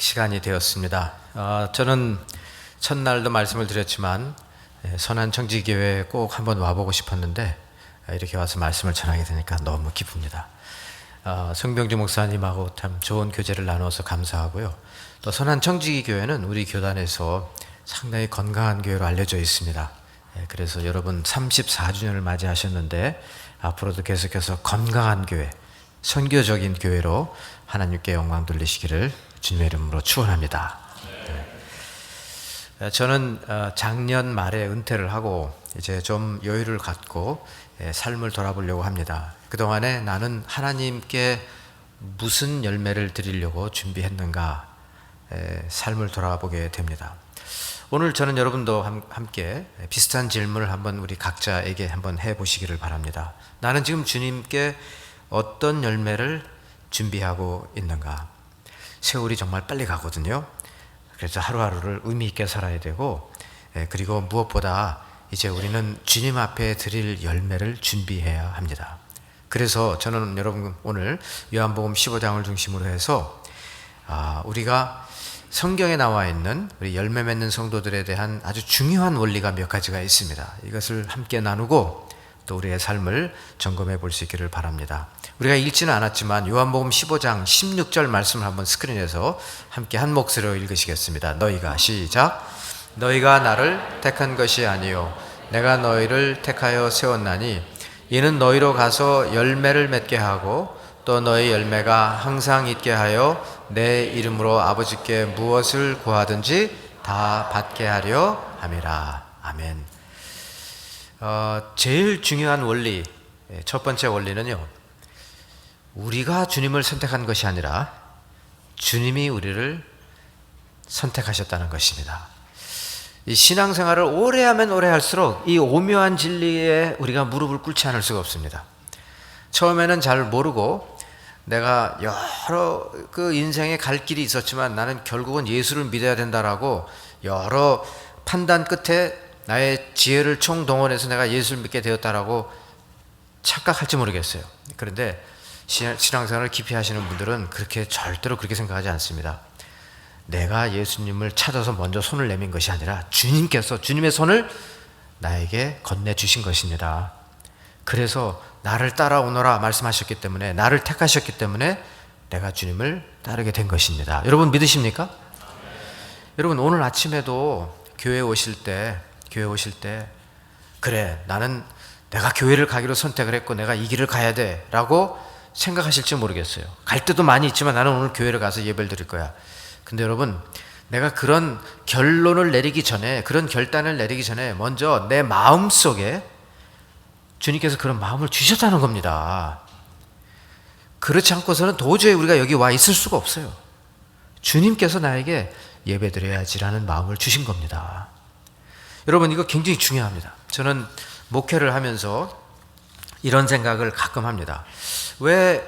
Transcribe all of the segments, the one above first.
시간이 되었습니다. 저는 첫날도 말씀을 드렸지만 선한 청지교회에 꼭 한번 와보고 싶었는데 이렇게 와서 말씀을 전하게 되니까 너무 기쁩니다. 성병주 목사님하고 참 좋은 교제를 나눠서 감사하고요. 또 선한 청지교회는 우리 교단에서 상당히 건강한 교회로 알려져 있습니다. 그래서 여러분 34주년을 맞이하셨는데 앞으로도 계속해서 건강한 교회, 선교적인 교회로 하나님께 영광 돌리시기를 주님의 이름으로 축원합니다. 저는 작년 말에 은퇴를 하고 이제 좀 여유를 갖고 삶을 돌아보려고 합니다. 그동안에 나는 하나님께 무슨 열매를 드리려고 준비했는가 삶을 돌아보게 됩니다. 오늘 저는 여러분도 함께 비슷한 질문을 한번 우리 각자에게 한번 해보시기를 바랍니다. 나는 지금 주님께 어떤 열매를 준비하고 있는가? 세월이 정말 빨리 가거든요. 그래서 하루하루를 의미 있게 살아야 되고, 그리고 무엇보다 이제 우리는 주님 앞에 드릴 열매를 준비해야 합니다. 그래서 저는 여러분 오늘 요한복음 15장을 중심으로 해서 우리가 성경에 나와 있는 우리 열매 맺는 성도들에 대한 아주 중요한 원리가 몇 가지가 있습니다. 이것을 함께 나누고 또 우리의 삶을 점검해 볼 수 있기를 바랍니다. 우리가 읽지는 않았지만 요한복음 15장 16절 말씀을 한번 스크린에서 함께 한 목소리로 읽으시겠습니다. 너희가 시작. 너희가 나를 택한 것이 아니요 내가 너희를 택하여 세웠나니 이는 너희로 가서 열매를 맺게 하고 또 너희 열매가 항상 있게 하여 내 이름으로 아버지께 무엇을 구하든지 다 받게 하려 함이라. 아멘. 제일 중요한 원리, 첫 번째 원리는요, 우리가 주님을 선택한 것이 아니라 주님이 우리를 선택하셨다는 것입니다. 이 신앙생활을 오래 하면 오래 할수록 이 오묘한 진리에 우리가 무릎을 꿇지 않을 수가 없습니다. 처음에는 잘 모르고 내가 여러 그 인생의 갈 길이 있었지만 나는 결국은 예수를 믿어야 된다라고 여러 판단 끝에 나의 지혜를 총동원해서 내가 예수를 믿게 되었다라고 착각할지 모르겠어요. 그런데 신앙생활을 깊이 하시는 분들은 절대로 그렇게 생각하지 않습니다. 내가 예수님을 찾아서 먼저 손을 내민 것이 아니라 주님께서 주님의 손을 나에게 건네주신 것입니다. 그래서 나를 따라오너라 말씀하셨기 때문에, 나를 택하셨기 때문에 내가 주님을 따르게 된 것입니다. 여러분 믿으십니까? 여러분 오늘 아침에도 교회 오실 때 그래, 나는 내가 교회를 가기로 선택을 했고 내가 이 길을 가야 돼 라고 생각하실지 모르겠어요. 갈 때도 많이 있지만 나는 오늘 교회를 가서 예배를 드릴 거야. 근데 여러분, 내가 그런 결론을 내리기 전에, 그런 결단을 내리기 전에 먼저 내 마음속에 주님께서 그런 마음을 주셨다는 겁니다. 그렇지 않고서는 도저히 우리가 여기 와 있을 수가 없어요. 주님께서 나에게 예배드려야지라는 마음을 주신 겁니다. 여러분 이거 굉장히 중요합니다. 저는 목회를 하면서 이런 생각을 가끔 합니다. 왜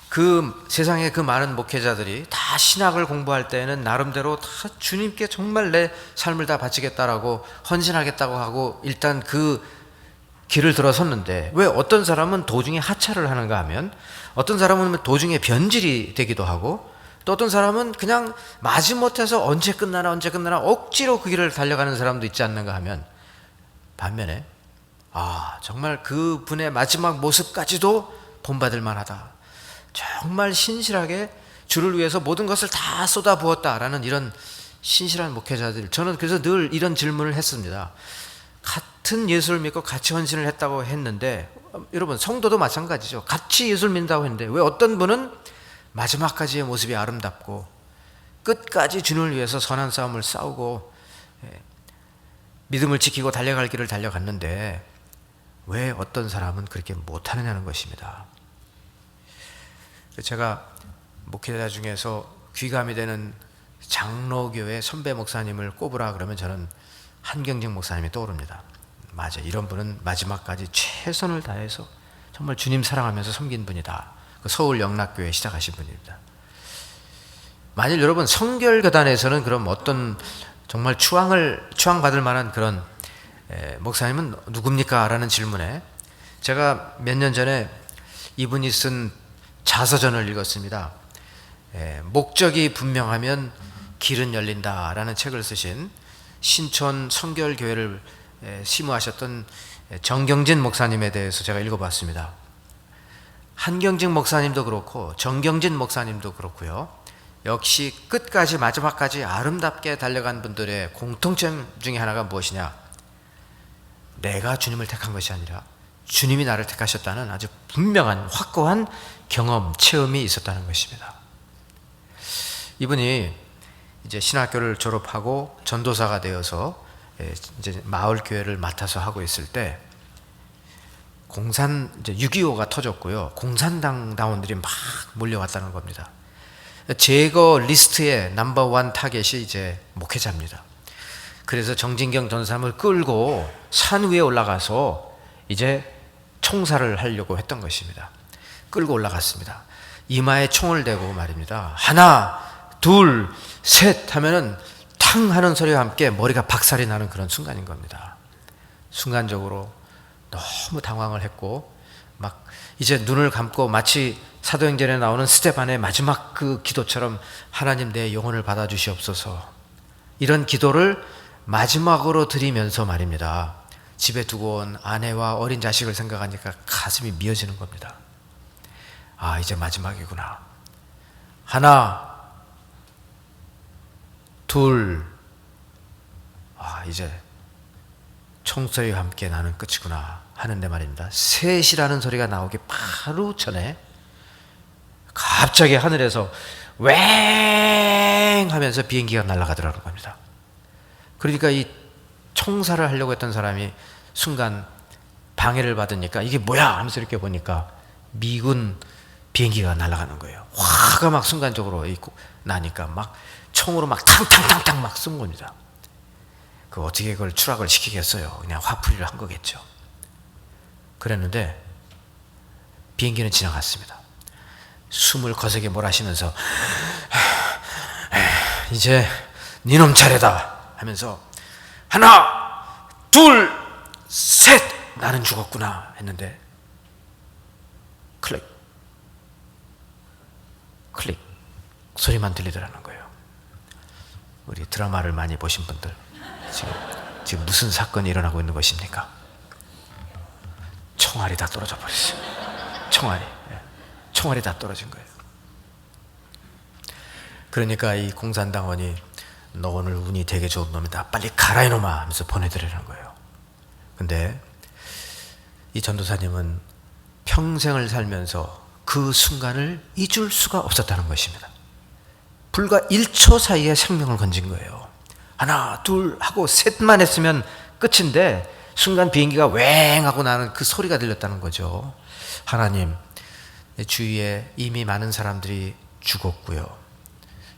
그 세상의 그 많은 목회자들이 다 신학을 공부할 때는 나름대로 다 주님께 정말 내 삶을 다 바치겠다라고 헌신하겠다고 하고 일단 그 길을 들어섰는데 왜 어떤 사람은 도중에 하차를 하는가 하면, 어떤 사람은 도중에 변질이 되기도 하고, 또 어떤 사람은 그냥 마지못해서 언제 끝나나 억지로 그 길을 달려가는 사람도 있지 않는가 하면, 반면에 정말 그 분의 마지막 모습까지도 본받을 만하다, 정말 신실하게 주를 위해서 모든 것을 다 쏟아부었다라는 이런 신실한 목회자들, 저는 그래서 늘 이런 질문을 했습니다. 같은 예수를 믿고 같이 헌신을 했다고 했는데, 여러분 성도도 마찬가지죠. 같이 예수를 믿는다고 했는데 왜 어떤 분은 마지막까지의 모습이 아름답고 끝까지 주님을 위해서 선한 싸움을 싸우고 믿음을 지키고 달려갈 길을 달려갔는데 왜 어떤 사람은 그렇게 못하느냐는 것입니다. 제가 목회자 중에서 귀감이 되는 장로교회 선배 목사님을 꼽으라 그러면 저는 한경직 목사님이 떠오릅니다. 맞아, 이런 분은 마지막까지 최선을 다해서 정말 주님 사랑하면서 섬긴 분이다. 그 서울 영락교회 시작하신 분입니다. 만일 여러분 성결교단에서는 그럼 어떤 정말 추앙받을 만한 그런 목사님은 누굽니까? 라는 질문에 제가 몇 년 전에 이분이 쓴 자서전을 읽었습니다. 목적이 분명하면 길은 열린다라는 책을 쓰신 신촌 성결교회를 심우하셨던 정경진 목사님에 대해서 제가 읽어봤습니다. 한경직 목사님도 그렇고 정경진 목사님도 그렇고요. 역시 끝까지 마지막까지 아름답게 달려간 분들의 공통점 중에 하나가 무엇이냐? 내가 주님을 택한 것이 아니라 주님이 나를 택하셨다는 아주 분명한 확고한 경험, 체험이 있었다는 것입니다. 이분이 이제 신학교를 졸업하고 전도사가 되어서 이제 마을 교회를 맡아서 하고 있을 때 이제 6.25가 터졌고요. 공산당 당원들이 막 몰려왔다는 겁니다. 제거 리스트의 넘버1 타겟이 이제 목회자입니다. 그래서 정진경 전사님을 끌고 산 위에 올라가서 이제 총살을 하려고 했던 것입니다. 끌고 올라갔습니다. 이마에 총을 대고 말입니다. 하나, 둘, 셋 하면은 탕 하는 소리와 함께 머리가 박살이 나는 그런 순간인 겁니다. 순간적으로 너무 당황을 했고 막 이제 눈을 감고 마치 사도행전에 나오는 스데반의 마지막 그 기도처럼 하나님 내 영혼을 받아주시옵소서, 이런 기도를 마지막으로 드리면서 말입니다. 집에 두고 온 아내와 어린 자식을 생각하니까 가슴이 미어지는 겁니다. 아, 이제 마지막이구나. 하나, 둘, 이제 총소리와 함께 나는 끝이구나 하는데 말입니다. 셋이라는 소리가 나오기 바로 전에 갑자기 하늘에서 웽 하면서 비행기가 날아가더라는 겁니다. 그러니까 이 총살을 하려고 했던 사람이 순간 방해를 받으니까 이게 뭐야 하면서 이렇게 보니까 미군 비행기가 날아가는 거예요. 화가 막 순간적으로 나니까 막 총으로 막 탕탕탕탕 막 쏜 겁니다. 어떻게 그걸 추락을 시키겠어요. 그냥 화풀이를 한 거겠죠. 그랬는데 비행기는 지나갔습니다. 숨을 거세게 몰아쉬면서 이제 니놈 차례다 하면서 하나, 둘, 셋, 나는 죽었구나 했는데 클릭 클릭 소리만 들리더라는 거예요. 우리 드라마를 많이 보신 분들 지금 무슨 사건이 일어나고 있는 것입니까? 총알이 다 떨어져 버렸어요. 총알이 다 떨어진 거예요. 그러니까 이 공산당원이 너 오늘 운이 되게 좋은 놈이다, 빨리 가라 이놈아 하면서 보내드리는 거예요. 근데 이 전도사님은 평생을 살면서 그 순간을 잊을 수가 없었다는 것입니다. 불과 1초 사이에 생명을 건진 거예요. 하나, 둘 하고 셋만 했으면 끝인데 순간 비행기가 웽 하고 나는 그 소리가 들렸다는 거죠. 하나님, 주위에 이미 많은 사람들이 죽었고요.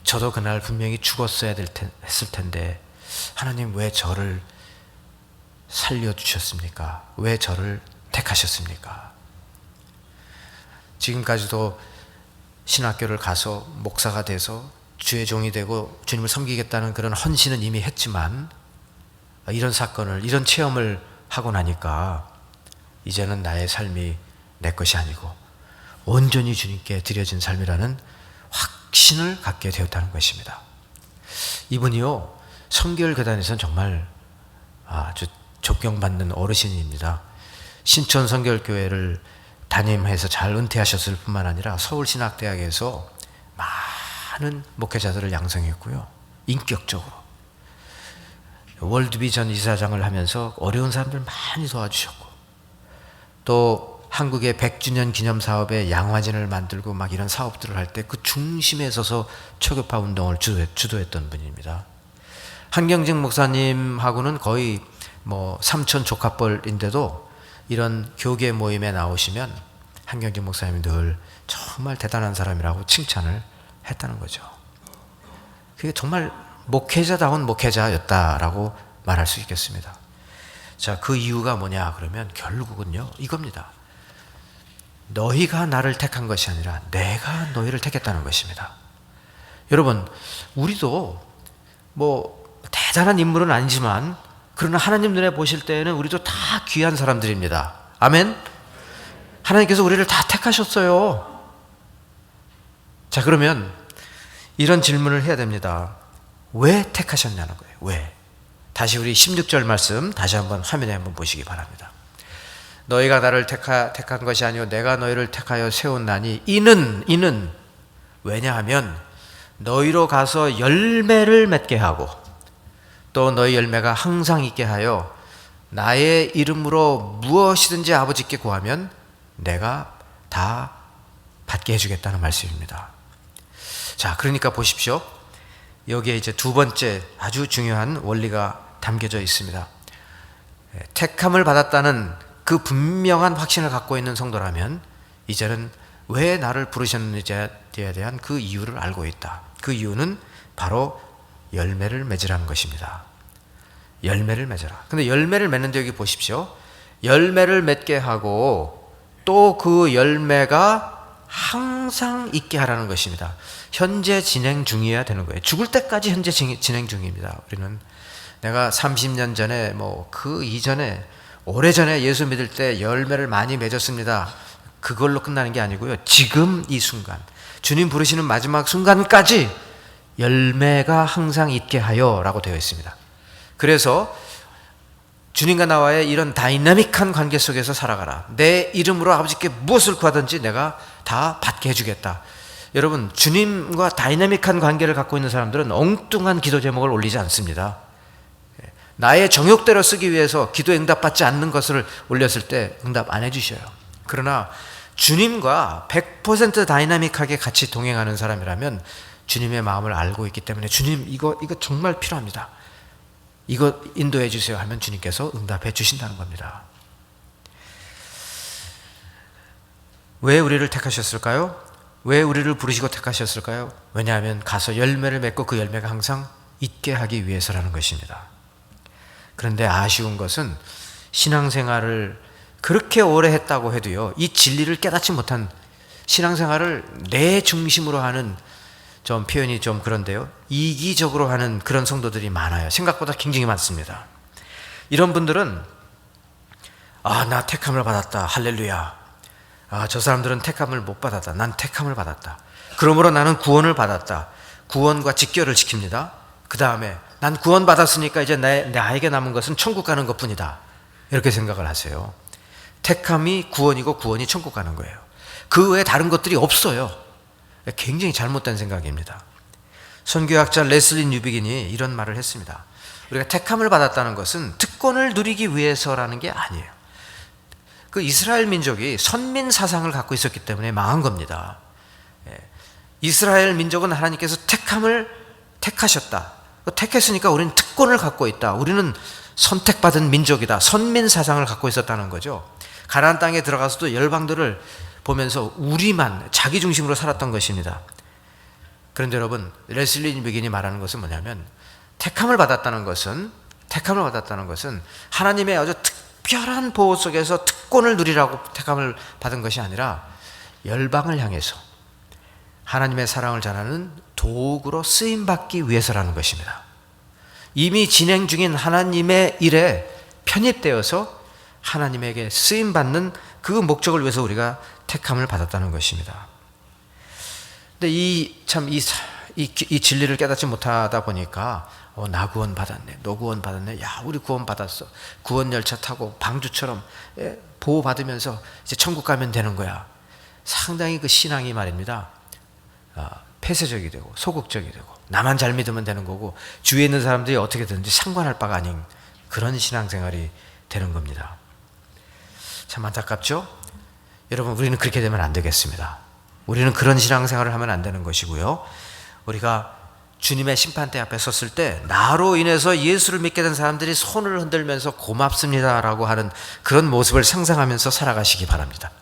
저도 그날 분명히 죽었어야 했을 텐데 하나님 왜 저를 살려주셨습니까? 왜 저를 택하셨습니까? 지금까지도 신학교를 가서 목사가 돼서 주의 종이 되고 주님을 섬기겠다는 그런 헌신은 이미 했지만 이런 사건을, 이런 체험을 하고 나니까 이제는 나의 삶이 내 것이 아니고 온전히 주님께 드려진 삶이라는 확신을 갖게 되었다는 것입니다. 이분이요, 성결교단에서는 정말 아주 존경받는 어르신입니다. 신촌 성결교회를 담임해서 잘 은퇴하셨을 뿐만 아니라 서울신학대학에서 많은 목회자들을 양성했고요. 인격적으로 월드비전 이사장을 하면서 어려운 사람들 많이 도와주셨고, 또 한국의 100주년 기념사업에 양화진을 만들고 막 이런 사업들을 할 때 그 중심에 서서 초교파 운동을 주도했던 분입니다. 한경직 목사님하고는 거의 삼촌 조카뻘인데도 이런 교계 모임에 나오시면 한경직 목사님이 늘 정말 대단한 사람이라고 칭찬을 했다는 거죠. 그게 정말 목회자다운 목회자였다라고 말할 수 있겠습니다. 자, 그 이유가 뭐냐 그러면 결국은요 이겁니다. 너희가 나를 택한 것이 아니라 내가 너희를 택했다는 것입니다. 여러분, 우리도 대단한 인물은 아니지만 그러나 하나님 눈에 보실 때에는 우리도 다 귀한 사람들입니다. 아멘? 하나님께서 우리를 다 택하셨어요. 자, 그러면 이런 질문을 해야 됩니다. 왜 택하셨냐는 거예요. 왜? 다시 우리 16절 말씀 다시 한번 화면에 한번 보시기 바랍니다. 너희가 나를 택한 것이 아니요 내가 너희를 택하여 세웠나니 이는 왜냐하면 너희로 가서 열매를 맺게 하고 또 너희 열매가 항상 있게 하여 나의 이름으로 무엇이든지 아버지께 구하면 내가 다 받게 해주겠다는 말씀입니다. 자, 그러니까 보십시오. 여기에 이제 두 번째 아주 중요한 원리가 담겨져 있습니다. 택함을 받았다는 그 분명한 확신을 갖고 있는 성도라면 이제는 왜 나를 부르셨는지에 대한 그 이유를 알고 있다. 그 이유는 바로 열매를 맺으라는 것입니다. 열매를 맺어라. 근데 열매를 맺는데 여기 보십시오. 열매를 맺게 하고 또 그 열매가 항상 있게 하라는 것입니다. 현재 진행 중이어야 되는 거예요. 죽을 때까지 현재 진행 중입니다. 우리는 내가 30년 전에 그 이전에 오래전에 예수 믿을 때 열매를 많이 맺었습니다. 그걸로 끝나는 게 아니고요. 지금 이 순간 주님 부르시는 마지막 순간까지 열매가 항상 있게 하여 라고 되어 있습니다. 그래서 주님과 나와의 이런 다이나믹한 관계 속에서 살아가라. 내 이름으로 아버지께 무엇을 구하든지 내가 다 받게 해주겠다. 여러분, 주님과 다이나믹한 관계를 갖고 있는 사람들은 엉뚱한 기도 제목을 올리지 않습니다. 나의 정욕대로 쓰기 위해서 기도 응답받지 않는 것을 올렸을 때 응답 안 해주셔요. 그러나 주님과 100% 다이나믹하게 같이 동행하는 사람이라면 주님의 마음을 알고 있기 때문에 주님 이거 정말 필요합니다. 이거 인도해 주세요 하면 주님께서 응답해 주신다는 겁니다. 왜 우리를 택하셨을까요? 왜 우리를 부르시고 택하셨을까요? 왜냐하면 가서 열매를 맺고 그 열매가 항상 있게 하기 위해서라는 것입니다. 그런데 아쉬운 것은 신앙생활을 그렇게 오래 했다고 해도요, 이 진리를 깨닫지 못한 신앙생활을 내 중심으로 하는, 좀 표현이 좀 그런데요, 이기적으로 하는 그런 성도들이 많아요. 생각보다 굉장히 많습니다. 이런 분들은 나 택함을 받았다, 할렐루야. 저 사람들은 택함을 못 받았다, 난 택함을 받았다. 그러므로 나는 구원을 받았다. 구원과 직결을 시킵니다. 그 다음에 난 구원 받았으니까 이제 나에게 남은 것은 천국 가는 것뿐이다, 이렇게 생각을 하세요. 택함이 구원이고 구원이 천국 가는 거예요. 그 외에 다른 것들이 없어요. 굉장히 잘못된 생각입니다. 선교학자 레슬리 뉴비긴이 이런 말을 했습니다. 우리가 택함을 받았다는 것은 특권을 누리기 위해서라는 게 아니에요. 그 이스라엘 민족이 선민 사상을 갖고 있었기 때문에 망한 겁니다. 이스라엘 민족은 하나님께서 택하셨다. 택했으니까 우리는 특권을 갖고 있다. 우리는 선택받은 민족이다. 선민 사상을 갖고 있었다는 거죠. 가나안 땅에 들어가서도 열방들을 보면서 우리만 자기 중심으로 살았던 것입니다. 그런데 여러분, 레슬리 뉴비긴이 말하는 것은 뭐냐면 택함을 받았다는 것은 하나님의 아주 특별한 보호 속에서 특권을 누리라고 택함을 받은 것이 아니라 열방을 향해서 하나님의 사랑을 전하는 도구로 쓰임받기 위해서라는 것입니다. 이미 진행 중인 하나님의 일에 편입되어서 하나님에게 쓰임받는 그 목적을 위해서 우리가 택함을 받았다는 것입니다. 근데 이 진리를 깨닫지 못하다 보니까 나 구원 받았네, 너 구원 받았네, 야 우리 구원 받았어, 구원 열차 타고 방주처럼 보호 받으면서 이제 천국 가면 되는 거야. 상당히 그 신앙이 말입니다, 폐쇄적이 되고 소극적이 되고 나만 잘 믿으면 되는 거고 주위에 있는 사람들이 어떻게 되는지 상관할 바가 아닌 그런 신앙생활이 되는 겁니다. 참 안타깝죠? 여러분, 우리는 그렇게 되면 안 되겠습니다. 우리는 그런 신앙생활을 하면 안 되는 것이고요, 우리가 주님의 심판대 앞에 섰을 때 나로 인해서 예수를 믿게 된 사람들이 손을 흔들면서 고맙습니다라고 하는 그런 모습을 상상하면서 살아가시기 바랍니다.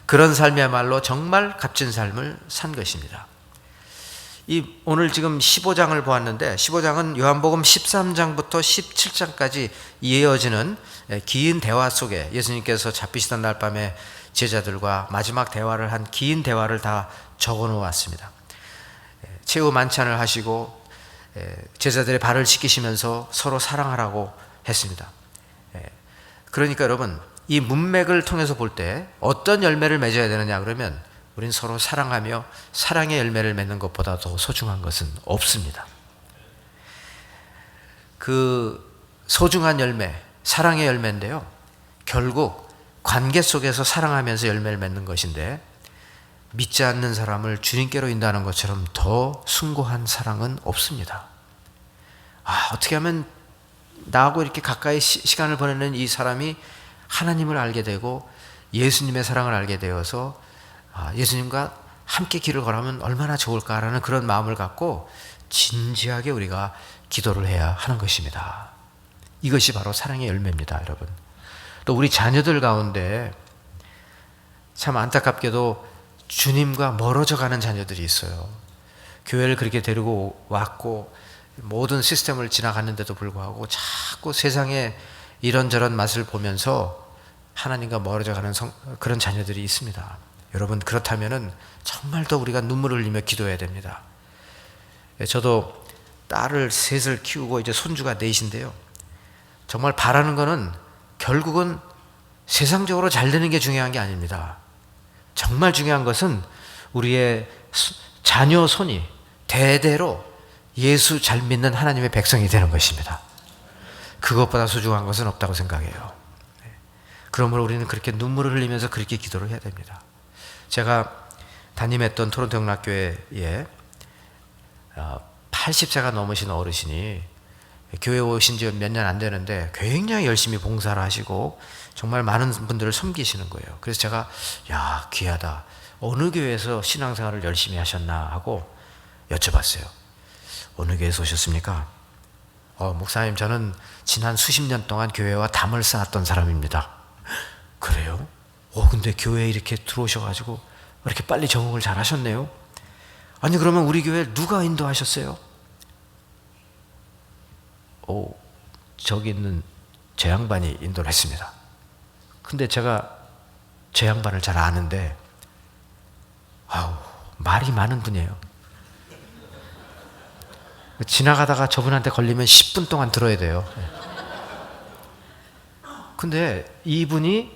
그런 삶이야말로 정말 값진 삶을 산 것입니다. 오늘 지금 15장을 보았는데 15장은 요한복음 13장부터 17장까지 이어지는 긴 대화 속에 예수님께서 잡히시던 날 밤에 제자들과 마지막 대화를 한 긴 대화를 다 적어 놓았습니다. 최후 만찬을 하시고 제자들의 발을 씻기시면서 서로 사랑하라고 했습니다. 그러니까 여러분, 이 문맥을 통해서 볼 때 어떤 열매를 맺어야 되느냐 그러면 우린 서로 사랑하며 사랑의 열매를 맺는 것보다 더 소중한 것은 없습니다. 그 소중한 열매, 사랑의 열매인데요, 결국 관계 속에서 사랑하면서 열매를 맺는 것인데, 믿지 않는 사람을 주님께로 인도하는 것처럼 더 숭고한 사랑은 없습니다. 어떻게 하면 나하고 이렇게 가까이 시간을 보내는 이 사람이 하나님을 알게 되고 예수님의 사랑을 알게 되어서 예수님과 함께 길을 걸으면 얼마나 좋을까라는 그런 마음을 갖고 진지하게 우리가 기도를 해야 하는 것입니다. 이것이 바로 사랑의 열매입니다, 여러분. 또 우리 자녀들 가운데 참 안타깝게도 주님과 멀어져 가는 자녀들이 있어요. 교회를 그렇게 데리고 왔고 모든 시스템을 지나갔는데도 불구하고 자꾸 세상에 이런저런 맛을 보면서 하나님과 멀어져 가는 그런 자녀들이 있습니다. 여러분, 그렇다면은 정말 더 우리가 눈물을 흘리며 기도해야 됩니다. 저도 딸을 셋을 키우고 이제 손주가 넷인데요, 정말 바라는 거는 결국은 세상적으로 잘 되는 게 중요한 게 아닙니다. 정말 중요한 것은 우리의 자녀 손이 대대로 예수 잘 믿는 하나님의 백성이 되는 것입니다. 그것보다 소중한 것은 없다고 생각해요. 그러므로 우리는 그렇게 눈물을 흘리면서 그렇게 기도를 해야 됩니다. 제가 담임했던 토론토 영락교회에 80세가 넘으신 어르신이 교회 오신 지 몇 년 안 되는데 굉장히 열심히 봉사를 하시고 정말 많은 분들을 섬기시는 거예요. 그래서 제가 야, 귀하다, 어느 교회에서 신앙생활을 열심히 하셨나 하고 여쭤봤어요. 어느 교회에서 오셨습니까? 목사님, 저는 지난 수십 년 동안 교회와 담을 쌓았던 사람입니다. 그래요? 근데 교회에 이렇게 들어오셔가지고 이렇게 빨리 적응을 잘 하셨네요. 아니, 그러면 우리 교회 누가 인도하셨어요? 저기 있는 제 양반이 인도를 했습니다. 근데 제가 제 양반을 잘 아는데 말이 많은 분이에요. 지나가다가 저분한테 걸리면 10분 동안 들어야 돼요. 근데 이분을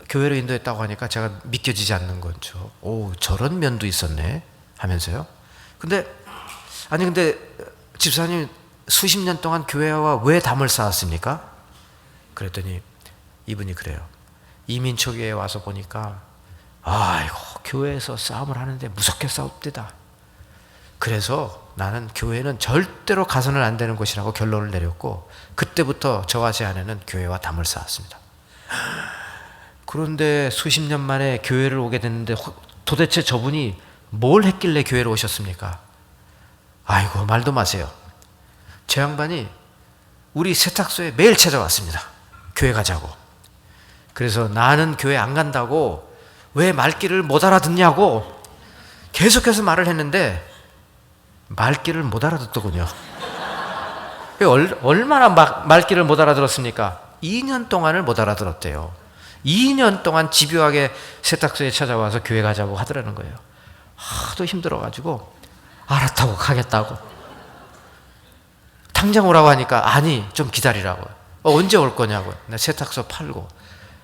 교회로 인도했다고 하니까 제가 믿겨지지 않는 거죠. 저런 면도 있었네 하면서요. 근데 집사님 수십 년 동안 교회와 왜 담을 쌓았습니까? 그랬더니 이분이 그래요. 이민 초기에 와서 보니까 교회에서 싸움을 하는데 무섭게 싸웁니다. 그래서 나는 교회는 절대로 가서는 안 되는 곳이라고 결론을 내렸고, 그때부터 저와 제 아내는 교회와 담을 쌓았습니다. 그런데 수십 년 만에 교회를 오게 됐는데 도대체 저분이 뭘 했길래 교회로 오셨습니까? 말도 마세요. 제 양반이 우리 세탁소에 매일 찾아왔습니다. 교회 가자고. 그래서 나는 교회 안 간다고 왜 말귀를 못 알아듣냐고 계속해서 말을 했는데 말귀를 못 알아듣더군요. 얼마나 말귀를 못 알아들었습니까? 2년 동안을 못 알아들었대요. 2년 동안 집요하게 세탁소에 찾아와서 교회 가자고 하더라는 거예요. 하도 힘들어가지고 알았다고 가겠다고. 당장 오라고 하니까 아니, 좀 기다리라고. 언제 올 거냐고요. 나 세탁소 팔고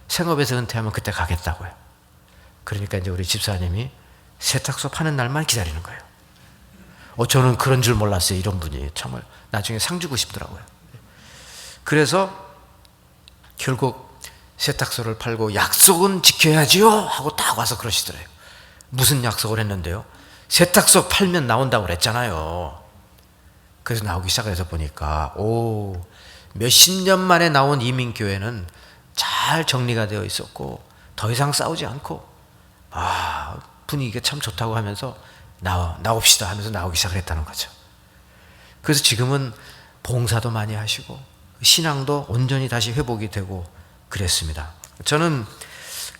생업에서 은퇴하면 그때 가겠다고요. 그러니까 이제 우리 집사님이 세탁소 파는 날만 기다리는 거예요. 저는 그런 줄 몰랐어요. 이런 분이 정말 나중에 상 주고 싶더라고요. 그래서 결국 세탁소를 팔고 약속은 지켜야지요 하고 딱 와서 그러시더래요. 무슨 약속을 했는데요? 세탁소 팔면 나온다고 그랬잖아요. 그래서 나오기 시작해서 보니까 몇십 년 만에 나온 이민교회는 잘 정리가 되어 있었고 더 이상 싸우지 않고 분위기가 참 좋다고 하면서 나옵시다 하면서 나오기 시작을 했다는 거죠. 그래서 지금은 봉사도 많이 하시고 신앙도 온전히 다시 회복이 되고 그랬습니다. 저는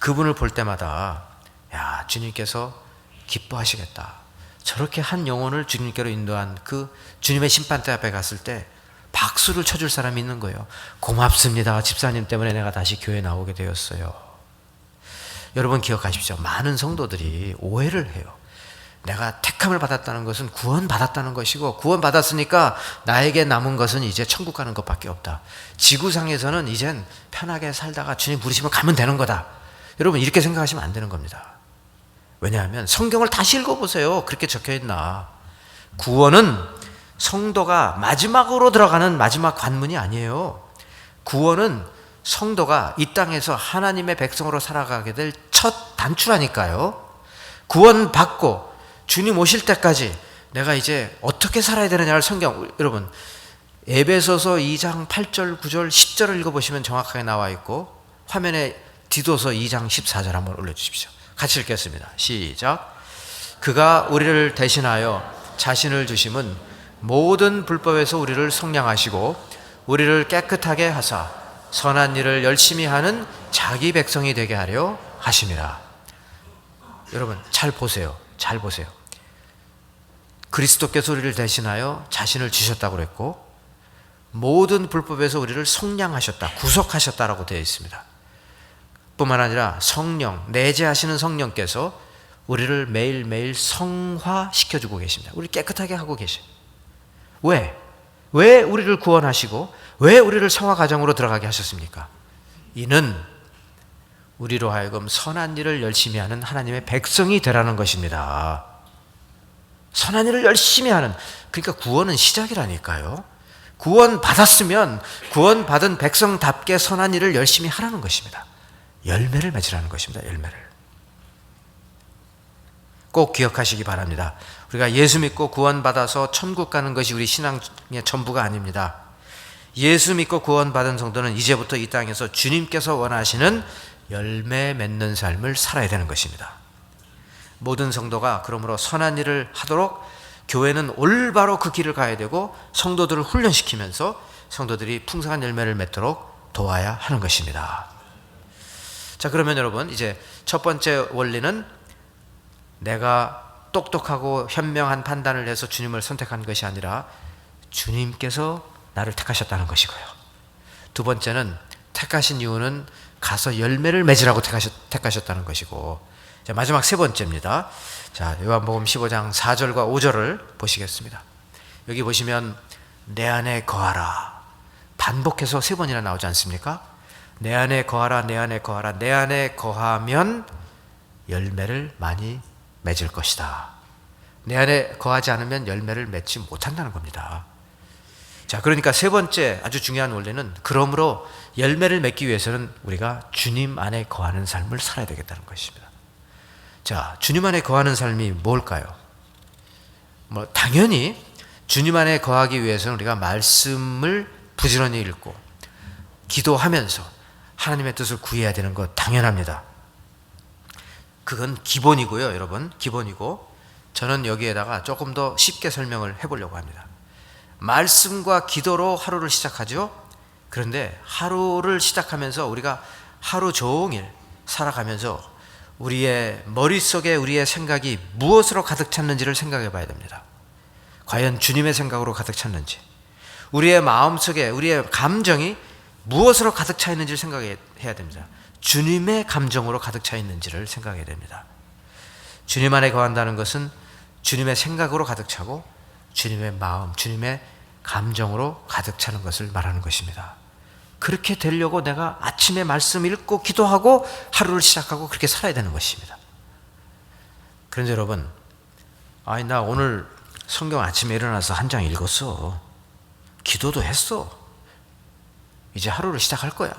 그분을 볼 때마다 주님께서 기뻐하시겠다. 저렇게 한 영혼을 주님께로 인도한 그 주님의 심판대 앞에 갔을 때 박수를 쳐줄 사람이 있는 거예요. 고맙습니다. 집사님 때문에 내가 다시 교회 나오게 되었어요. 여러분 기억하십시오. 많은 성도들이 오해를 해요. 내가 택함을 받았다는 것은 구원받았다는 것이고, 구원받았으니까 나에게 남은 것은 이제 천국 가는 것밖에 없다. 지구상에서는 이젠 편하게 살다가 주님 부르시면 가면 되는 거다. 여러분 이렇게 생각하시면 안 되는 겁니다. 왜냐하면 성경을 다시 읽어보세요. 그렇게 적혀있나. 구원은 성도가 마지막으로 들어가는 마지막 관문이 아니에요. 구원은 성도가 이 땅에서 하나님의 백성으로 살아가게 될 첫 단추라니까요. 구원받고 주님 오실 때까지 내가 이제 어떻게 살아야 되느냐를 성경, 여러분 에베소서 2장 8절 9절 10절을 읽어보시면 정확하게 나와 있고, 화면에 디도서 2장 14절 한번 올려주십시오. 같이 읽겠습니다. 시작. 그가 우리를 대신하여 자신을 주심은 모든 불법에서 우리를 속량하시고 우리를 깨끗하게 하사 선한 일을 열심히 하는 자기 백성이 되게 하려 하심이라. 여러분 잘 보세요. 잘 보세요. 그리스도께서 우리를 대신하여 자신을 주셨다고 그랬고, 모든 불법에서 우리를 속량하셨다, 구속하셨다라고 되어 있습니다. 뿐만 아니라 성령, 내재하시는 성령께서 우리를 매일매일 성화시켜주고 계십니다. 우리 깨끗하게 하고 계십니다. 왜? 왜 우리를 구원하시고 왜 우리를 성화 과정으로 들어가게 하셨습니까? 이는 우리로 하여금 선한 일을 열심히 하는 하나님의 백성이 되라는 것입니다. 선한 일을 열심히 하는, 그러니까 구원은 시작이라니까요. 구원 받았으면 구원 받은 백성답게 선한 일을 열심히 하라는 것입니다. 열매를 맺으라는 것입니다. 열매를 꼭 기억하시기 바랍니다. 우리가 예수 믿고 구원 받아서 천국 가는 것이 우리 신앙의 전부가 아닙니다. 예수 믿고 구원 받은 성도는 이제부터 이 땅에서 주님께서 원하시는 열매 맺는 삶을 살아야 되는 것입니다. 모든 성도가 그러므로 선한 일을 하도록 교회는 올바로 그 길을 가야 되고, 성도들을 훈련시키면서 성도들이 풍성한 열매를 맺도록 도와야 하는 것입니다. 자, 그러면 여러분 이제 첫 번째 원리는 내가 똑똑하고 현명한 판단을 해서 주님을 선택한 것이 아니라 주님께서 나를 택하셨다는 것이고요. 두 번째는 택하신 이유는 가서 열매를 맺으라고 택하셨다는 것이고, 자, 마지막 세 번째입니다. 자, 요한복음 15장 4절과 5절을 보시겠습니다. 여기 보시면 내 안에 거하라, 반복해서 세 번이나 나오지 않습니까? 내 안에 거하라, 내 안에 거하라. 내 안에 거하면 열매를 많이 맺을 것이다. 내 안에 거하지 않으면 열매를 맺지 못한다는 겁니다. 자, 그러니까 세 번째 아주 중요한 원리는, 그러므로 열매를 맺기 위해서는 우리가 주님 안에 거하는 삶을 살아야 되겠다는 것입니다. 자, 주님 안에 거하는 삶이 뭘까요? 당연히 주님 안에 거하기 위해서는 우리가 말씀을 부지런히 읽고 기도하면서 하나님의 뜻을 구해야 되는 것 당연합니다. 그건 기본이고요, 여러분. 기본이고, 저는 여기에다가 조금 더 쉽게 설명을 해보려고 합니다. 말씀과 기도로 하루를 시작하죠. 그런데 하루를 시작하면서 우리가 하루 종일 살아가면서 우리의 머릿속에 우리의 생각이 무엇으로 가득 찼는지를 생각해 봐야 됩니다. 과연 주님의 생각으로 가득 찼는지, 우리의 마음속에 우리의 감정이 무엇으로 가득 차 있는지를 생각해야 됩니다. 주님의 감정으로 가득 차 있는지를 생각해야 됩니다. 주님 안에 거한다는 것은 주님의 생각으로 가득 차고 주님의 마음, 주님의 감정으로 가득 차는 것을 말하는 것입니다. 그렇게 되려고 내가 아침에 말씀 읽고 기도하고 하루를 시작하고 그렇게 살아야 되는 것입니다. 그런데 여러분, 나 오늘 성경 아침에 일어나서 한 장 읽었어, 기도도 했어, 이제 하루를 시작할 거야,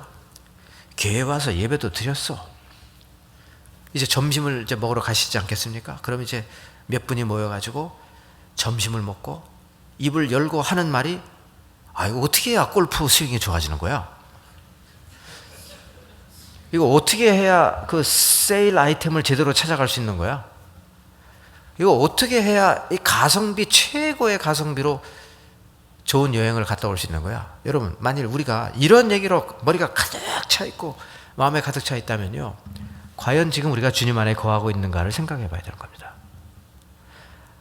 교회 와서 예배도 드렸어, 이제 점심을 이제 먹으러 가시지 않겠습니까? 그럼 이제 몇 분이 모여가지고 점심을 먹고 입을 열고 하는 말이, 이거 어떻게 해야 골프 스윙이 좋아지는 거야? 이거 어떻게 해야 그 세일 아이템을 제대로 찾아갈 수 있는 거야? 이거 어떻게 해야 이 가성비, 최고의 가성비로 좋은 여행을 갔다 올 수 있는 거야? 여러분, 만일 우리가 이런 얘기로 머리가 가득 차 있고 마음에 가득 차 있다면요, 과연 지금 우리가 주님 안에 거하고 있는가를 생각해 봐야 되는 겁니다.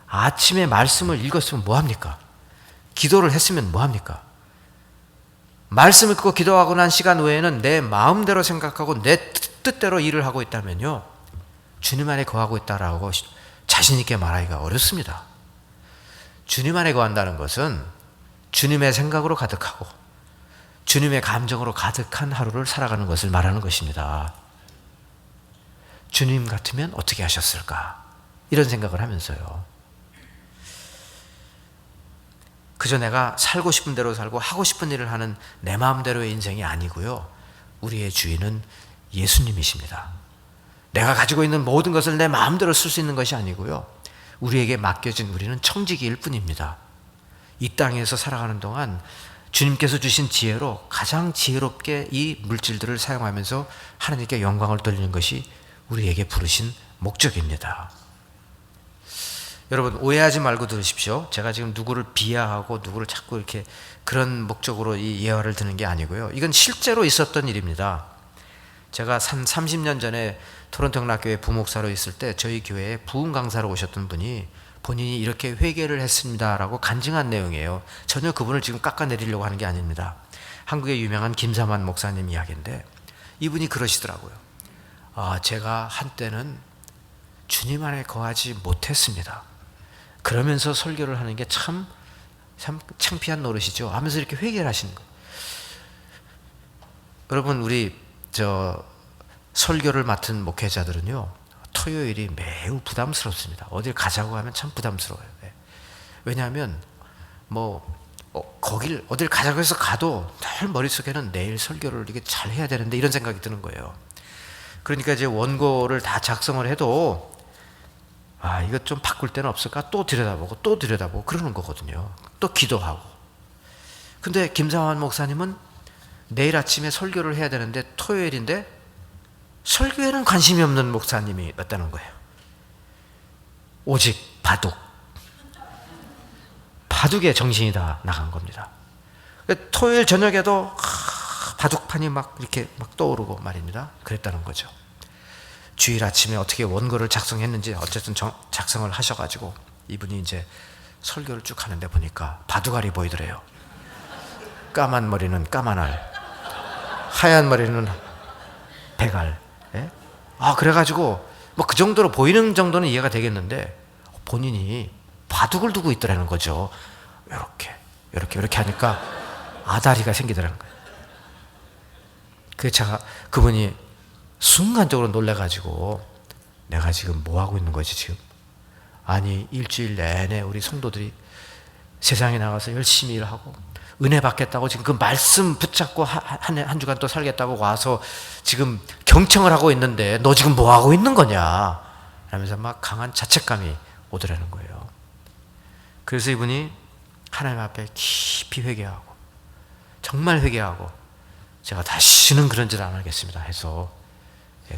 아침에 말씀을 읽었으면 뭐합니까? 기도를 했으면 뭐합니까? 말씀 읽고 기도하고 난 시간 외에는 내 마음대로 생각하고 내 뜻대로 일을 하고 있다면요, 주님 안에 거하고 있다라고 자신 있게 말하기가 어렵습니다. 주님 안에 거한다는 것은 주님의 생각으로 가득하고 주님의 감정으로 가득한 하루를 살아가는 것을 말하는 것입니다. 주님 같으면 어떻게 하셨을까? 이런 생각을 하면서요. 그저 내가 살고 싶은 대로 살고 하고 싶은 일을 하는 내 마음대로의 인생이 아니고요. 우리의 주인은 예수님이십니다. 내가 가지고 있는 모든 것을 내 마음대로 쓸 수 있는 것이 아니고요. 우리에게 맡겨진 우리는 청지기일 뿐입니다. 이 땅에서 살아가는 동안 주님께서 주신 지혜로 가장 지혜롭게 이 물질들을 사용하면서 하나님께 영광을 돌리는 것이 우리에게 부르신 목적입니다. 여러분, 오해하지 말고 들으십시오. 제가 지금 누구를 비하하고 누구를 자꾸 이렇게 그런 목적으로 이 예화를 드는 게 아니고요. 이건 실제로 있었던 일입니다. 제가 30년 전에 토론토 영락교회 부목사로 있을 때 저희 교회에 부흥 강사로 오셨던 분이 본인이 이렇게 회개를 했습니다라고 간증한 내용이에요. 전혀 그분을 지금 깎아내리려고 하는 게 아닙니다. 한국의 유명한 김사만 목사님 이야기인데 이분이 그러시더라고요. 제가 한때는 주님 안에 거하지 못했습니다. 그러면서 설교를 하는 게 참 창피한 노릇이죠 하면서 이렇게 회개를 하시는 거예요. 여러분, 우리 설교를 맡은 목회자들은요, 토요일이 매우 부담스럽습니다. 어딜 가자고 하면 참 부담스러워요. 왜냐하면 거길 어딜 가자고 해서 가도 늘 머릿속에는 내일 설교를 이게 잘 해야 되는데 이런 생각이 드는 거예요. 그러니까 이제 원고를 다 작성을 해도 이거 좀 바꿀 데는 없을까? 또 들여다보고 그러는 거거든요. 또 기도하고. 근데 김상환 목사님은 내일 아침에 설교를 해야 되는데 토요일인데 설교에는 관심이 없는 목사님이었다는 거예요. 오직 바둑에 정신이 다 나간 겁니다. 토요일 저녁에도 바둑판이 막 이렇게 막 떠오르고 말입니다. 그랬다는 거죠. 주일 아침에 어떻게 원고를 작성했는지 어쨌든 작성을 하셔가지고 이분이 이제 설교를 쭉 하는데 보니까 바둑알이 보이더래요. 까만 머리는 까만알, 하얀 머리는 백알. 그래가지고 그 정도로 보이는 정도는 이해가 되겠는데 본인이 바둑을 두고 있더라는 거죠. 이렇게 하니까 아다리가 생기더라는 거예요. 그분이 순간적으로 놀래가지고 내가 지금 뭐 하고 있는 거지 지금? 아니, 일주일 내내 우리 성도들이 세상에 나가서 열심히 일하고 은혜 받겠다고 지금 그 말씀 붙잡고 한 주간 또 살겠다고 와서 지금 경청을 하고 있는데 너 지금 뭐 하고 있는 거냐? 라면서 막 강한 자책감이 오더라는 거예요. 그래서 이분이 하나님 앞에 깊이 회개하고 정말 회개하고 제가 다시는 그런 짓 안 하겠습니다 해서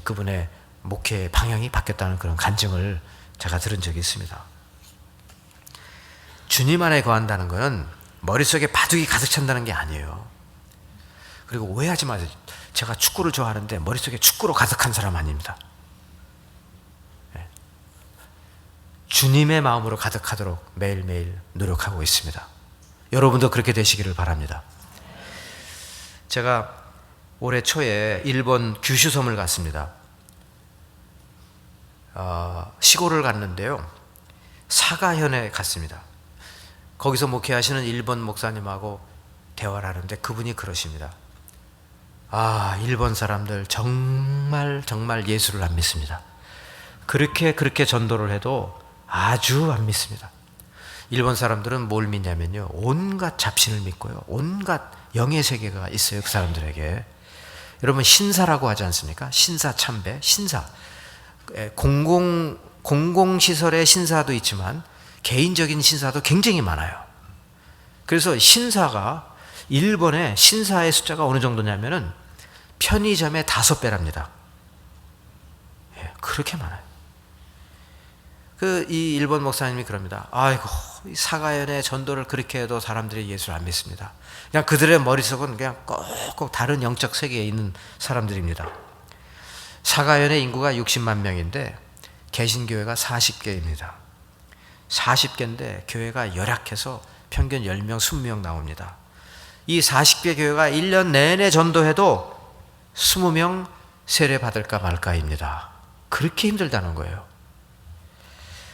그분의 목회 방향이 바뀌었다는 그런 간증을 제가 들은 적이 있습니다. 주님 안에 거한다는 것은 머릿속에 바둑이 가득 찬다는 게 아니에요. 그리고 오해하지 마세요. 제가 축구를 좋아하는데 머릿속에 축구로 가득한 사람 아닙니다. 주님의 마음으로 가득하도록 매일매일 노력하고 있습니다. 여러분도 그렇게 되시기를 바랍니다. 제가 올해 초에 일본 규슈섬을 갔습니다. 시골을 갔는데요, 사가현에 갔습니다. 거기서 목회하시는 일본 목사님하고 대화를 하는데 그분이 그러십니다. 일본 사람들 정말 예수를 안 믿습니다. 그렇게 전도를 해도 아주 안 믿습니다. 일본 사람들은 뭘 믿냐면요, 온갖 잡신을 믿고요, 온갖 영의 세계가 있어요 그 사람들에게. 여러분, 신사라고 하지 않습니까? 신사 참배, 신사. 공공시설의 신사도 있지만 개인적인 신사도 굉장히 많아요. 그래서 신사가, 일본의 신사의 숫자가 어느 정도냐면은 편의점의 5배랍니다. 그렇게 많아요. 이 일본 목사님이 그럽니다. 이 사가현의 전도를 그렇게 해도 사람들이 예수를 안 믿습니다. 그냥 그들의 머릿속은 그냥 꼭 다른 영적 세계에 있는 사람들입니다. 사가현의 인구가 60만 명인데 개신교회가 40개입니다. 40개인데 교회가 열악해서 평균 10명, 20명 나옵니다. 이 40개 교회가 1년 내내 전도해도 20명 세례 받을까 말까입니다. 그렇게 힘들다는 거예요.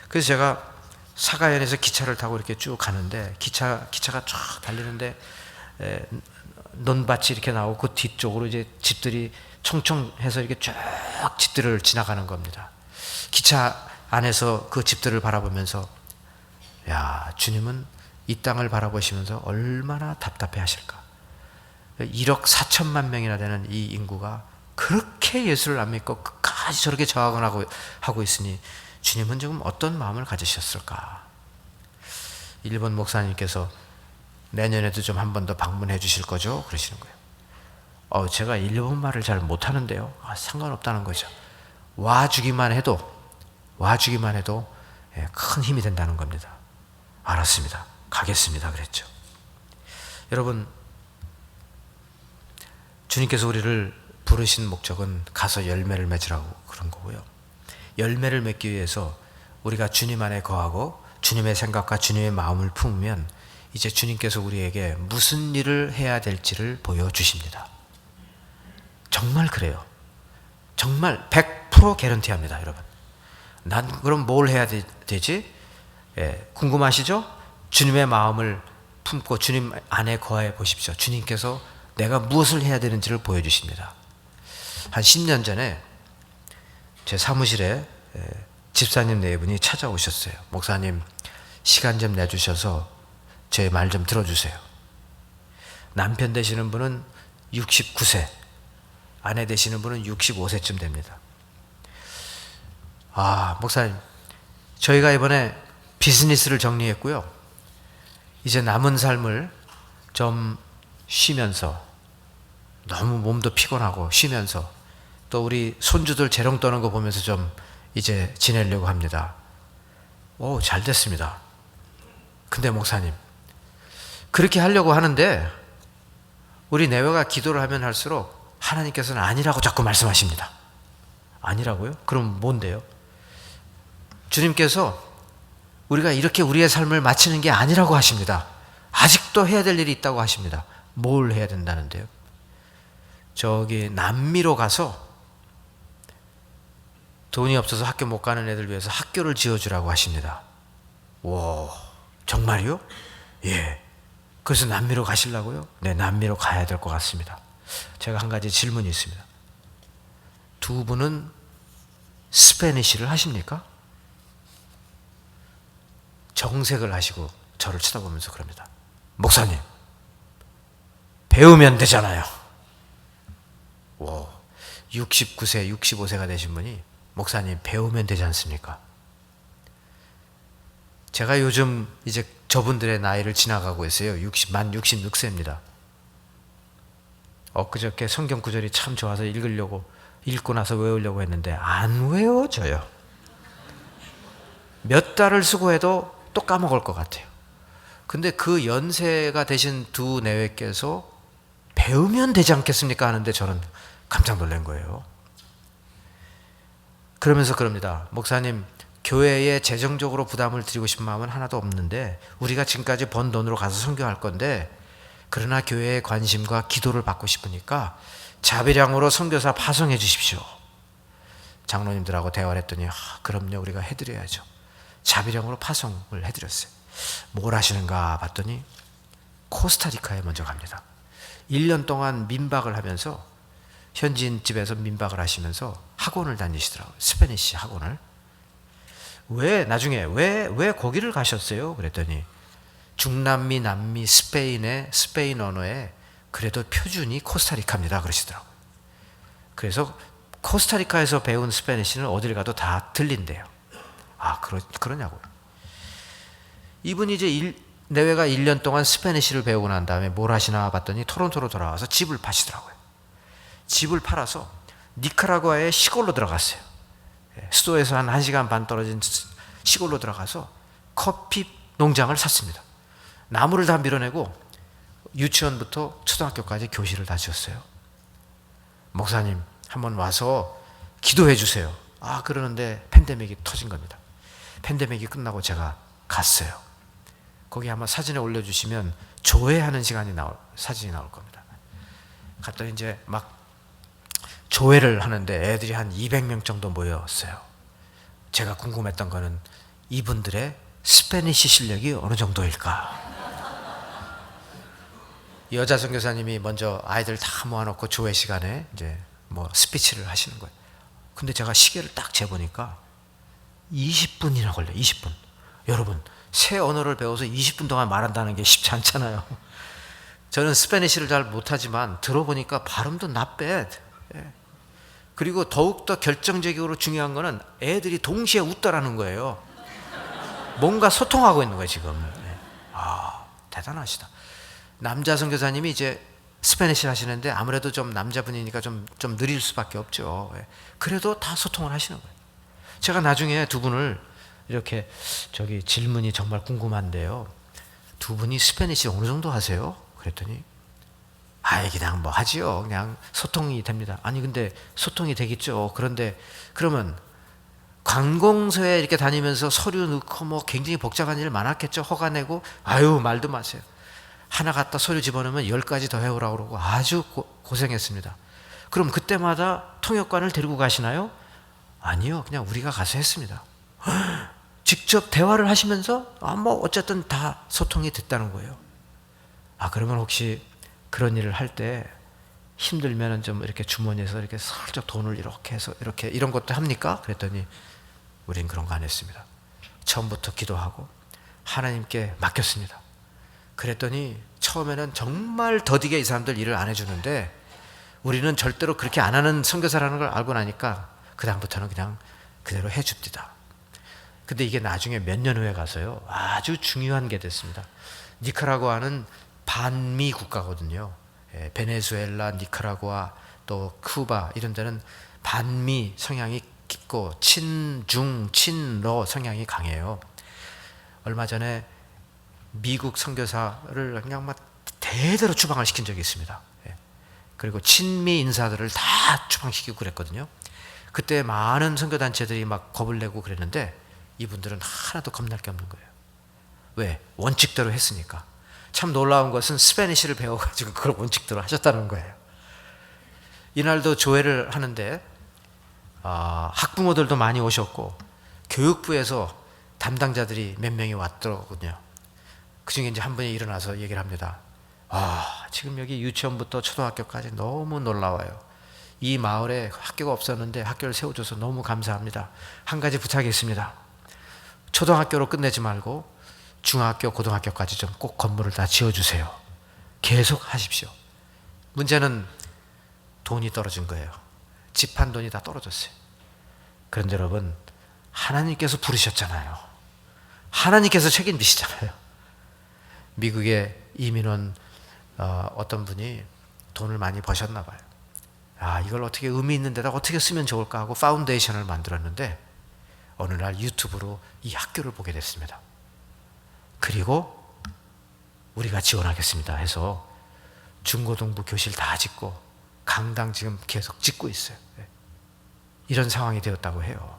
그래서 제가 사가현에서 기차를 타고 이렇게 쭉 가는데 기차가 쫙 달리는데 논밭이 이렇게 나오고 그 뒤쪽으로 이제 집들이 총총해서 이렇게 쭉 집들을 지나가는 겁니다. 기차 안에서 그 집들을 바라보면서 야, 주님은 이 땅을 바라보시면서 얼마나 답답해 하실까. 1억 4천만 명이나 되는 이 인구가 그렇게 예수를 안 믿고 끝까지 저렇게 저항을 하고 있으니 주님은 지금 어떤 마음을 가지셨을까. 일본 목사님께서 내년에도 좀 한 번 더 방문해 주실 거죠? 그러시는 거예요. 제가 일본말을 잘 못하는데요. 상관없다는 거죠. 와주기만 해도 큰 힘이 된다는 겁니다. 알았습니다. 가겠습니다. 그랬죠. 여러분, 주님께서 우리를 부르신 목적은 가서 열매를 맺으라고 그런 거고요. 열매를 맺기 위해서 우리가 주님 안에 거하고 주님의 생각과 주님의 마음을 품으면 이제 주님께서 우리에게 무슨 일을 해야 될지를 보여주십니다. 정말 그래요. 정말 100% 개런티합니다, 여러분. 난 그럼 뭘 해야 되지? 궁금하시죠? 주님의 마음을 품고 주님 안에 거해 보십시오. 주님께서 내가 무엇을 해야 되는지를 보여주십니다. 한 10년 전에 제 사무실에 집사님 네 분이 찾아오셨어요. 목사님, 시간 좀 내주셔서 제 말 좀 들어주세요. 남편 되시는 분은 69세, 아내 되시는 분은 65세쯤 됩니다. 목사님, 저희가 이번에 비즈니스를 정리했고요. 이제 남은 삶을 좀 쉬면서, 너무 몸도 피곤하고 쉬면서, 또 우리 손주들 재롱 떠는 거 보면서 좀 이제 지내려고 합니다. 잘 됐습니다. 근데 목사님, 그렇게 하려고 하는데 우리 내외가 기도를 하면 할수록 하나님께서는 아니라고 자꾸 말씀하십니다. 아니라고요? 그럼 뭔데요? 주님께서 우리가 이렇게 우리의 삶을 마치는 게 아니라고 하십니다. 아직도 해야 될 일이 있다고 하십니다. 뭘 해야 된다는데요? 저기 남미로 가서 돈이 없어서 학교 못 가는 애들 위해서 학교를 지어주라고 하십니다. 와, 정말요? 예. 그래서 남미로 가시려고요? 네, 남미로 가야 될 것 같습니다. 제가 한 가지 질문이 있습니다. 두 분은 스페니쉬를 하십니까? 정색을 하시고 저를 쳐다보면서 그럽니다. 목사님, 배우면 되잖아요. 69세, 65세가 되신 분이 목사님 배우면 되지 않습니까? 제가 요즘 이제 저분들의 나이를 지나가고 있어요. 만 66세입니다. 엊그저께 성경 구절이 참 좋아서 읽고 나서 외우려고 했는데 안 외워져요. 몇 달을 수고해도 또 까먹을 것 같아요. 근데 그 연세가 되신 두 내외께서 배우면 되지 않겠습니까? 하는데 저는 깜짝 놀란 거예요. 그러면서 그럽니다. 목사님, 교회에 재정적으로 부담을 드리고 싶은 마음은 하나도 없는데 우리가 지금까지 번 돈으로 가서 선교할 건데, 그러나 교회의 관심과 기도를 받고 싶으니까 자비량으로 선교사 파송해 주십시오. 장로님들하고 대화를 했더니 그럼요, 우리가 해드려야죠. 자비량으로 파송을 해드렸어요. 뭘 하시는가 봤더니 코스타리카에 먼저 갑니다. 1년 동안 민박을 하면서, 현지인 집에서 민박을 하시면서 학원을 다니시더라고요. 스페니쉬 학원을. 나중에 왜 거기를 가셨어요? 그랬더니 중남미, 남미, 스페인의 스페인 언어에 그래도 표준이 코스타리카입니다. 그러시더라고요. 그래서 코스타리카에서 배운 스페니쉬는 어딜 가도 다 들린대요. 그러냐고요. 이분이 이제 내외가 1년 동안 스페니쉬를 배우고 난 다음에 뭘 하시나 봤더니 토론토로 돌아와서 집을 파시더라고요. 집을 팔아서 니카라과의 시골로 들어갔어요. 수도에서 한 1시간 반 떨어진 시골로 들어가서 커피 농장을 샀습니다. 나무를 다 밀어내고 유치원부터 초등학교까지 교실을 다 지었어요. 목사님, 한번 와서 기도해 주세요. 그러는데 팬데믹이 터진 겁니다. 팬데믹이 끝나고 제가 갔어요. 거기 한번 사진에 올려주시면 조회하는 사진이 나올 겁니다. 갔더니 이제 막 조회를 하는데 애들이 한 200명 정도 모였어요. 제가 궁금했던 거는 이분들의 스페니쉬 실력이 어느 정도일까? 여자 선교사님이 먼저 아이들 다 모아놓고 조회 시간에 이제 뭐 스피치를 하시는 거예요. 근데 제가 시계를 딱 재보니까 20분이나 걸려요. 20분. 여러분, 새 언어를 배워서 20분 동안 말한다는 게 쉽지 않잖아요. 저는 스페니쉬를 잘 못하지만 들어보니까 발음도 not bad. 그리고 더욱더 결정적으로 중요한 거는 애들이 동시에 웃더라는 거예요. 뭔가 소통하고 있는 거예요 지금. 아, 대단하시다. 남자 선교사님이 이제 스페니쉬를 하시는데 아무래도 좀 남자분이니까 좀 느릴 수밖에 없죠. 그래도 다 소통을 하시는 거예요. 제가 나중에 두 분을 이렇게 질문이 정말 궁금한데요. 두 분이 스페니쉬 어느 정도 하세요? 그랬더니 그냥 뭐 하지요. 그냥 소통이 됩니다. 아니 근데 소통이 되겠죠. 그런데 그러면 관공서에 이렇게 다니면서 서류 넣고 뭐 굉장히 복잡한 일 많았겠죠. 허가 내고 말도 마세요. 하나 갖다 서류 집어넣으면 10가지 더 해오라고 그러고 아주 고생했습니다. 그럼 그때마다 통역관을 데리고 가시나요? 아니요. 그냥 우리가 가서 했습니다. 직접 대화를 하시면서 뭐 어쨌든 다 소통이 됐다는 거예요. 그러면 혹시 그런 일을 할 때 힘들면은 좀 이렇게 주머니에서 이렇게 살짝 돈을 이렇게 해서 이렇게 이런 것도 합니까? 그랬더니 우린 그런 거 안 했습니다. 처음부터 기도하고 하나님께 맡겼습니다. 그랬더니 처음에는 정말 더디게 이 사람들 일을 안 해주는데 우리는 절대로 그렇게 안 하는 선교사라는 걸 알고 나니까 그다음부터는 그냥 그대로 해줍니다. 근데 이게 나중에 몇 년 후에 가서요 아주 중요한 게 됐습니다. 니카라구아는 반미 국가거든요. 베네수엘라, 니카라구아, 또 쿠바 이런 데는 반미 성향이 깊고 친중, 친러 성향이 강해요. 얼마 전에 미국 선교사를 그냥 막 대대로 추방을 시킨 적이 있습니다. 그리고 친미 인사들을 다 추방시키고 그랬거든요. 그때 많은 선교단체들이 막 겁을 내고 그랬는데 이분들은 하나도 겁날 게 없는 거예요. 왜? 원칙대로 했으니까. 참 놀라운 것은 스페니쉬를 배워가지고 그걸 원칙대로 하셨다는 거예요. 이날도 조회를 하는데 학부모들도 많이 오셨고 교육부에서 담당자들이 몇 명이 왔더군요. 그중에 이제 한 분이 일어나서 얘기를 합니다. 지금 여기 유치원부터 초등학교까지 너무 놀라워요. 이 마을에 학교가 없었는데 학교를 세워줘서 너무 감사합니다. 한 가지 부탁이 있습니다. 초등학교로 끝내지 말고 중학교, 고등학교까지 좀 꼭 건물을 다 지어주세요. 계속 하십시오. 문제는 돈이 떨어진 거예요. 집 한 돈이 다 떨어졌어요. 그런데 여러분, 하나님께서 부르셨잖아요. 하나님께서 책임지시잖아요. 미국에 이민 온 어떤 분이 돈을 많이 버셨나 봐요. 이걸 어떻게 의미 있는 데다 어떻게 쓰면 좋을까 하고 파운데이션을 만들었는데 어느 날 유튜브로 이 학교를 보게 됐습니다. 그리고 우리가 지원하겠습니다 해서 중고등부 교실 다 짓고 강당 지금 계속 짓고 있어요. 이런 상황이 되었다고 해요.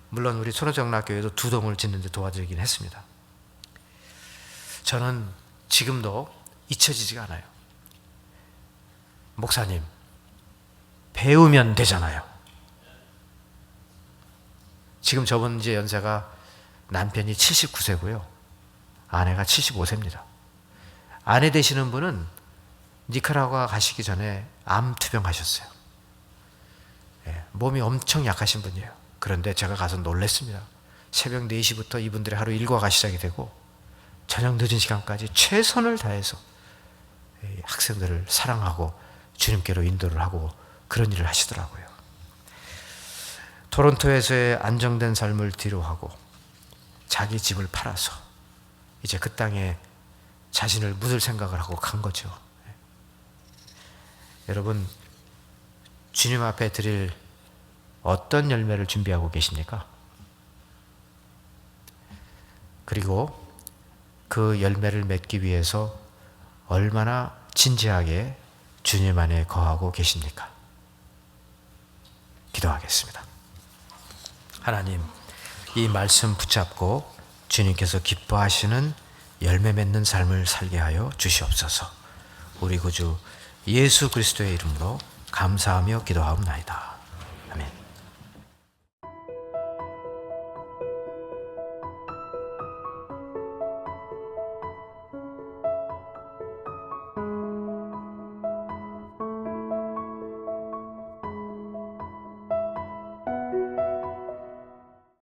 물론 우리 손호정락교회도 2동을 짓는 데 도와드리긴 했습니다. 저는 지금도 잊혀지지가 않아요. 목사님, 배우면 되잖아요. 지금 저분 이제 연세가 남편이 79세고요. 아내가 75세입니다. 아내 되시는 분은 니카라구아 가시기 전에 암 투병하셨어요. 몸이 엄청 약하신 분이에요. 그런데 제가 가서 놀랐습니다. 새벽 4시부터 이분들의 하루 일과가 시작이 되고 저녁 늦은 시간까지 최선을 다해서 학생들을 사랑하고 주님께로 인도를 하고 그런 일을 하시더라고요. 토론토에서의 안정된 삶을 뒤로하고 자기 집을 팔아서 이제 그 땅에 자신을 묻을 생각을 하고 간 거죠. 여러분, 주님 앞에 드릴 어떤 열매를 준비하고 계십니까? 그리고 그 열매를 맺기 위해서 얼마나 진지하게 주님 안에 거하고 계십니까? 기도하겠습니다. 하나님, 이 말씀 붙잡고 주님께서 기뻐하시는 열매 맺는 삶을 살게 하여 주시옵소서. 우리 구주 예수 그리스도의 이름으로 감사하며 기도하옵나이다.